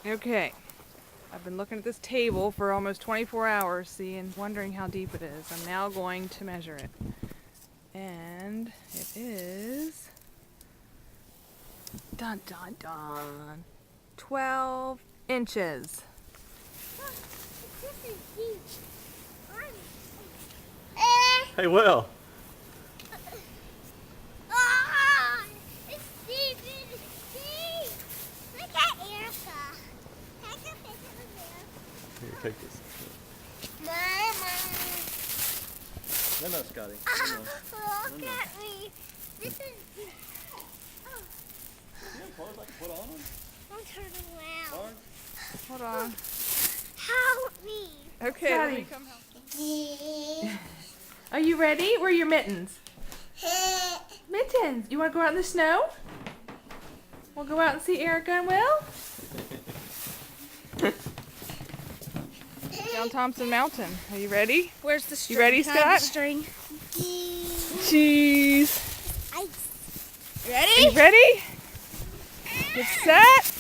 Okay, I've been looking at this table for almost 24 hours, wondering how deep it is. I'm now going to measure it. And it is, dun dun dun, 12 inches. Hey, Will. It's deep. It's deep. Look at Erica. Take a picture of Erica. Here, take this. Mama. No, Scotty. Look at me. This is. Oh, You have clothes I can put on them? don't turn around. Hold on. Help me. Okay, let me come help. Yeah. Are you ready? Where are your mittens? Mittens! You want to go out in the snow? We'll go out and see Erica and Will? Down Thompson Mountain. Are you ready? Where's the string? You ready, Can I have Scott? the string? Cheese. Ice. Are you ready? Get set.